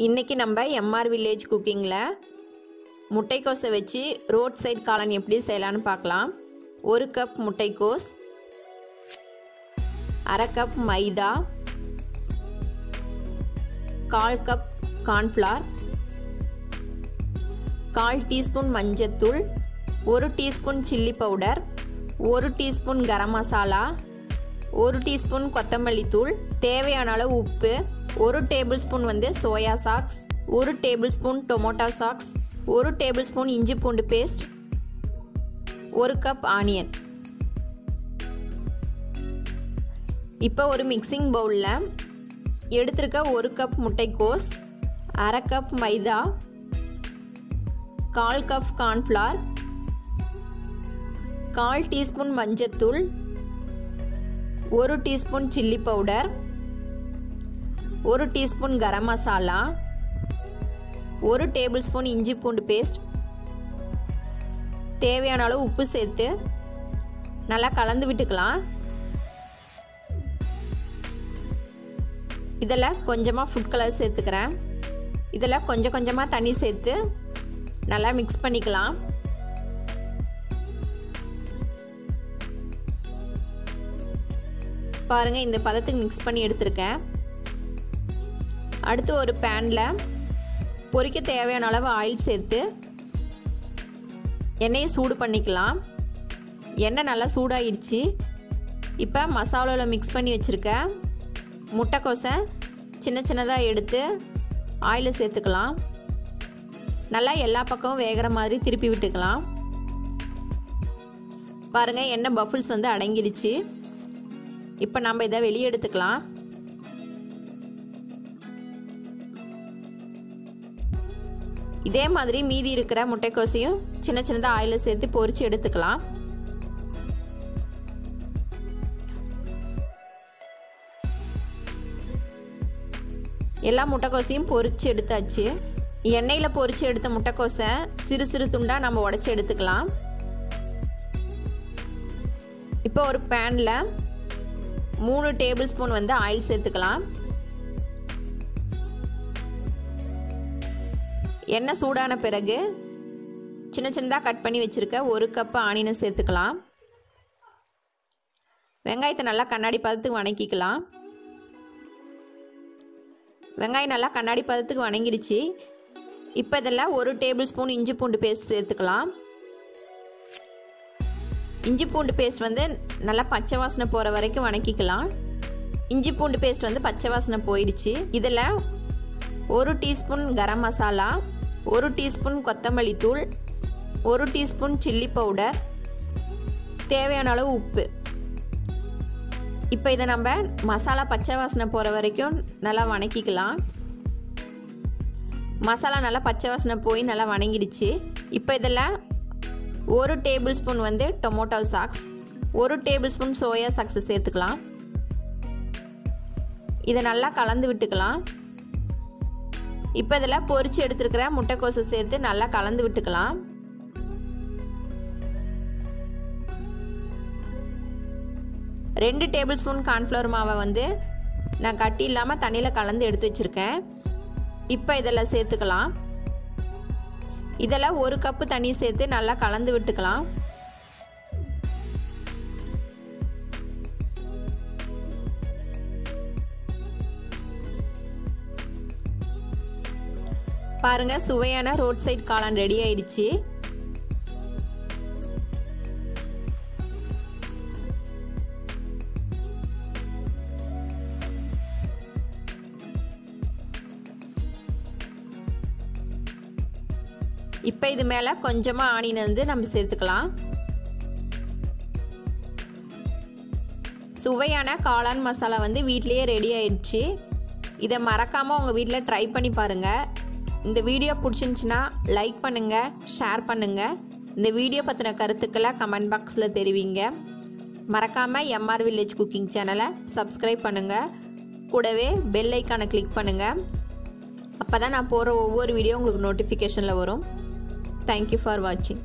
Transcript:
இன்னைக்கு நம்ம MR village குக்கிங்கில் முட்டைக்கோஸை வச்சு ரோட் சைட் காளான் எப்படி செய்யலான்னு பார்க்கலாம். 1 கப் முட்டைக்கோஸ், அரை கப் மைதா, 1/4 கப் கார்ன்ஃப்ளவர், 1/4 டீஸ்பூன் மஞ்சத்தூள், 1 teaspoon chilli powder, 1 teaspoon garam masala, 1 teaspoon கொத்தமல்லி தூள், தேவையான அளவு உப்பு, 1 table spoon soya socks, 1 table spoon tomato சாக்ஸ், 1 டேபிள் ஸ்பூன் இஞ்சி பூண்டு பேஸ்ட், 1 கப் ஆனியன். இப்போ ஒரு மிக்சிங் பவுலில் எடுத்துருக்க 1 கப் முட்டைக்கோஸ், அரை கப் மைதா, 1/4 கப் கார்ன்ஃப்ளவர், 1/4 டீஸ்பூன் மஞ்சத்தூள், 1 teaspoon chilli powder, 1 teaspoon garam masala, 1 table spoon இஞ்சி பூண்டு பேஸ்ட், தேவையான அளவு உப்பு சேர்த்து நல்லா கலந்து விட்டுக்கலாம். இதில் கொஞ்சமாக ஃபுட் கலர் சேர்த்துக்கிறேன். இதில் கொஞ்சம் கொஞ்சமாக தண்ணி சேர்த்து நல்லா மிக்ஸ் பண்ணிக்கலாம். பாருங்கள், இந்த பதத்துக்கு மிக்ஸ் பண்ணி எடுத்துருக்கேன். அடுத்து ஒரு பேனில் பொரிக்க தேவையான அளவு ஆயில் சேர்த்து எண்ணெயை சூடு பண்ணிக்கலாம். எண்ணெய் நல்லா சூடாகிடுச்சு. இப்போ மசாலாவில் மிக்ஸ் பண்ணி வச்சுருக்க முட்டைக்கோஸை சின்ன சின்னதாக எடுத்து ஆயிலில் சேர்த்துக்கலாம். நல்லா எல்லா பக்கமும் வேகிற மாதிரி திருப்பி விட்டுக்கலாம். பாருங்கள், எண்ணெய் பஃபிள்ஸ் அடங்கிடுச்சு. இப்போ நம்ம இதை வெளியே எடுத்துக்கலாம். இதே மாதிரி மீதி இருக்கிற முட்டைக்கோசையும் சின்ன சின்னதாக ஆயிலில் சேர்த்து பொரிச்சு எடுத்துக்கலாம். எல்லா முட்டைக்கோசையும் பொரிச்சு எடுத்தாச்சு. எண்ணெயில் பொரிச்சு எடுத்த முட்டைக்கோஸை சிறு சிறு துண்டாக நம்ம உடைச்சி எடுத்துக்கலாம். இப்போ ஒரு பேனில் 3 டேபிள் ஸ்பூன் ஆயில் சேர்த்துக்கலாம். எண்ணெய் சூடான பிறகு சின்ன சின்னதாக கட் பண்ணி வச்சுருக்க 1 கப் ஆனியனை சேர்த்துக்கலாம். வெங்காயத்தை நல்லா கண்ணாடி பதத்துக்கு வணக்கிக்கலாம். வெங்காயம் நல்லா கண்ணாடி பதத்துக்கு வணங்கிடுச்சு. இப்போ இதில் 1 டேபிள் ஸ்பூன் இஞ்சி பூண்டு பேஸ்ட் சேர்த்துக்கலாம். இஞ்சி பூண்டு பேஸ்ட் நல்லா பச்சை வாசனை போகிற வரைக்கும் வணக்கிக்கலாம். இஞ்சி பூண்டு பேஸ்ட் பச்சை வாசனை போயிடுச்சு. இதில் 1 டீஸ்பூன் கரம் மசாலா, 1 டீஸ்பூன் கொத்தமல்லி தூள், 1 டீஸ்பூன் சில்லி பவுடர், தேவையான அளவு உப்பு. இப்போ இதை நம்ம மசாலா பச்சை வாசனை போகிற வரைக்கும் நல்லா வணக்கிக்கலாம். மசாலா நல்லா பச்சை வாசனை போய் நல்லா வணங்கிடுச்சு. இப்போ இதில் 1 டேபிள் ஸ்பூன் டொமேட்டோ சாக்ஸ், 1 டேபிள் ஸ்பூன் சோயா சாக்ஸை சேர்த்துக்கலாம். இதை நல்லா கலந்து விட்டுக்கலாம். இப்போ இதில் பொரிச்சு எடுத்துருக்கிற முட்டைக்கோஸை சேர்த்து நல்லா கலந்து விட்டுக்கலாம். ரெண்டு டேபிள் ஸ்பூன் கார்ன்ஃப்ளவர் மாவை நான் கட்டி இல்லாமல் தண்ணியில் கலந்து எடுத்து வச்சுருக்கேன். இப்போ இதில் சேர்த்துக்கலாம். இதில் 1 கப்பு தண்ணி சேர்த்து நல்லா கலந்து விட்டுக்கலாம். பாருங்க, சுவையான ரோட் சைட் காளான் ரெடி ஆயிடுச்சு. இப்போ இது மேலே கொஞ்சமாக ஆனியன் நம்ம சேர்த்துக்கலாம். சுவையான காளான் மசாலா வீட்டிலேயே ரெடி ஆயிடுச்சு. இதை மறக்காமல் உங்கள் வீட்டில் ட்ரை பண்ணி பாருங்கள். இந்த வீடியோ பிடிச்சிருந்துச்சுன்னா லைக் பண்ணுங்கள், ஷேர் பண்ணுங்கள். இந்த வீடியோ பற்றின கருத்துக்களை கமெண்ட் பாக்ஸில் தெரிவிங்க. மறக்காமல் எம்ஆர் வில்லேஜ் குக்கிங் சேனலை சப்ஸ்கிரைப் பண்ணுங்கள். கூடவே பெல் ஐக்கானை கிளிக் பண்ணுங்கள். அப்போ தான் நான் போடுற ஒவ்வொரு வீடியோ உங்களுக்கு நோட்டிஃபிகேஷனில் வரும். Thank you for watching.